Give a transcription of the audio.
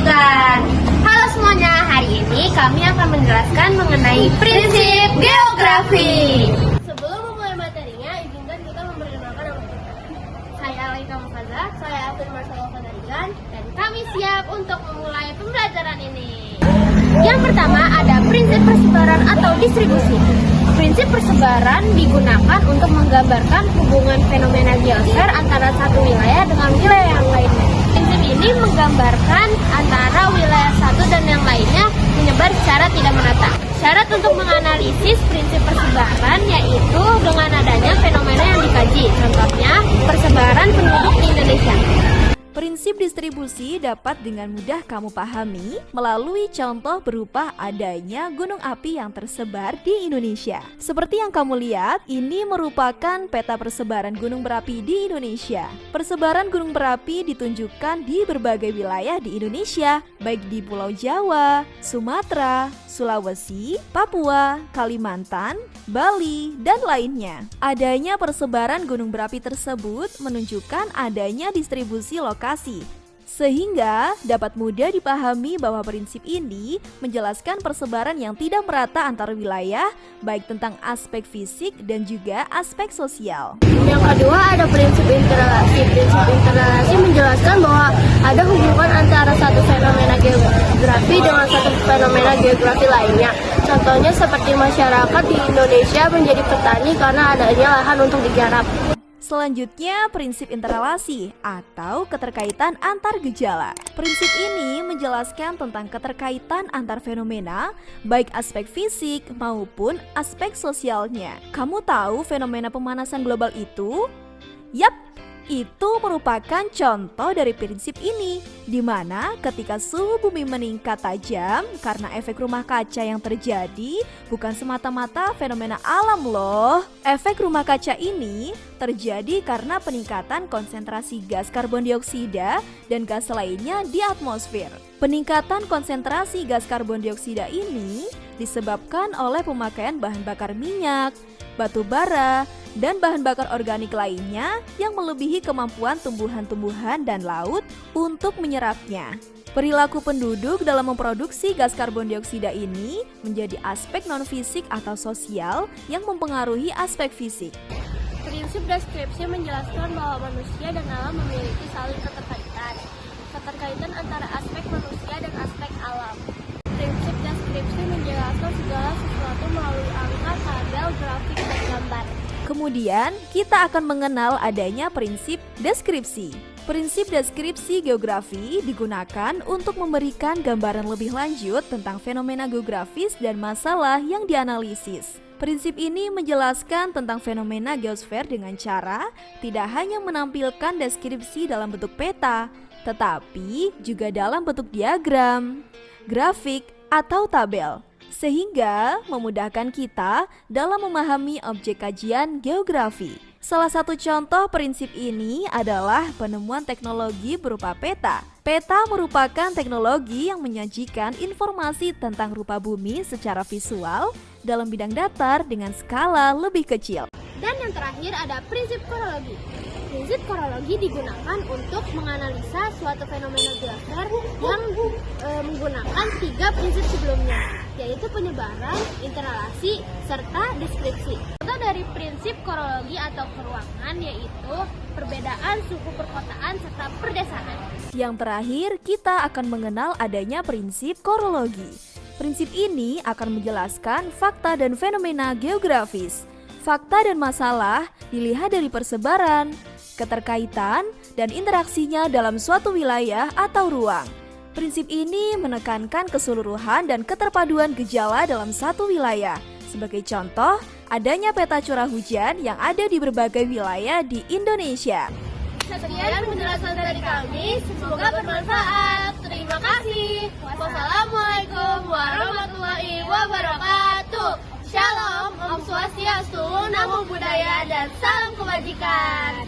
kebajikan. Halo semuanya, hari ini kami akan menjelaskan mengenai prinsip geografi. Sebelum memulai materinya, izinkan kita memperkenalkan nama kita. Saya Alaika Mufaza, saya Afir Marcelo Fadarigan, dan kami siap untuk memulai pembelajaran ini. Yang pertama ada prinsip persebaran atau distribusi. Prinsip persebaran digunakan untuk menggambarkan hubungan fenomena geosfer antara satu wilayah dengan wilayah yang lainnya. Prinsip ini menggambarkan antara wilayah satu dan yang lainnya menyebar secara tidak merata. Syarat untuk menganalisis prinsip persebaran yaitu dengan adanya fenomena yang dikaji. Contohnya, persebaran penduduk di Indonesia. Prinsip distribusi dapat dengan mudah kamu pahami melalui contoh berupa adanya gunung api yang tersebar di Indonesia. Seperti yang kamu lihat, ini merupakan peta persebaran gunung berapi di Indonesia. Persebaran gunung berapi ditunjukkan di berbagai wilayah di Indonesia, baik di Pulau Jawa, Sumatera, Sulawesi, Papua, Kalimantan, Bali, dan lainnya. Adanya persebaran gunung berapi tersebut menunjukkan adanya distribusi lokasi, sehingga dapat mudah dipahami bahwa prinsip ini menjelaskan persebaran yang tidak merata antar wilayah, baik tentang aspek fisik dan juga aspek sosial. Yang kedua ada prinsip interrelasi. Prinsip interrelasi menjelaskan bahwa ada hubungan antara satu fenomena geografi dengan satu fenomena geografi lainnya. Contohnya seperti masyarakat di Indonesia menjadi petani karena adanya lahan untuk digarap. Selanjutnya, prinsip interrelasi atau keterkaitan antar gejala. Prinsip ini menjelaskan tentang keterkaitan antar fenomena, baik aspek fisik maupun aspek sosialnya. Kamu tahu fenomena pemanasan global itu? Yap, itu merupakan contoh dari prinsip ini, di mana ketika suhu bumi meningkat tajam karena efek rumah kaca yang terjadi bukan semata-mata fenomena alam loh. Efek rumah kaca ini terjadi karena peningkatan konsentrasi gas karbon dioksida dan gas lainnya di atmosfer. Peningkatan konsentrasi gas karbon dioksida ini disebabkan oleh pemakaian bahan bakar minyak, batu bara, dan bahan bakar organik lainnya yang melebihi kemampuan tumbuhan-tumbuhan dan laut untuk menyerapnya. Perilaku penduduk dalam memproduksi gas karbon dioksida ini menjadi aspek non-fisik atau sosial yang mempengaruhi aspek fisik. Prinsip deskripsi menjelaskan bahwa manusia dan alam memiliki saling keterkaitan. Keterkaitan antara aspek manusia dan aspek alam. Prinsip deskripsi menjelaskan segala sesuatu melalui angka, tabel, grafik, dan gambar. Kemudian, kita akan mengenal adanya prinsip deskripsi. Prinsip deskripsi geografi digunakan untuk memberikan gambaran lebih lanjut tentang fenomena geografis dan masalah yang dianalisis. Prinsip ini menjelaskan tentang fenomena geosfer dengan cara tidak hanya menampilkan deskripsi dalam bentuk peta, tetapi juga dalam bentuk diagram, grafik, atau tabel, sehingga memudahkan kita dalam memahami objek kajian geografi. Salah satu contoh prinsip ini adalah penemuan teknologi berupa peta. Peta merupakan teknologi yang menyajikan informasi tentang rupa bumi secara visual dalam bidang datar dengan skala lebih kecil. Dan yang terakhir ada prinsip korologi. Prinsip korologi digunakan untuk menganalisa suatu fenomena geosfer yang menggunakan 3 prinsip sebelumnya, yaitu penyebaran, interrelasi, serta deskripsi. Contoh dari prinsip korologi atau keruangan yaitu perbedaan suku perkotaan serta perdesaan. Yang terakhir, kita akan mengenal adanya prinsip korologi. Prinsip ini akan menjelaskan fakta dan fenomena geografis. Fakta dan masalah dilihat dari persebaran, keterkaitan, dan interaksinya dalam suatu wilayah atau ruang. Prinsip ini menekankan keseluruhan dan keterpaduan gejala dalam satu wilayah. Sebagai contoh, adanya peta curah hujan yang ada di berbagai wilayah di Indonesia. Sekian penjelasan dari kami, semoga bermanfaat. Terima kasih. Wassalamualaikum warahmatullahi wabarakatuh. Shalom, Om Swastiastu, Namo Buddhaya, dan salam kebajikan.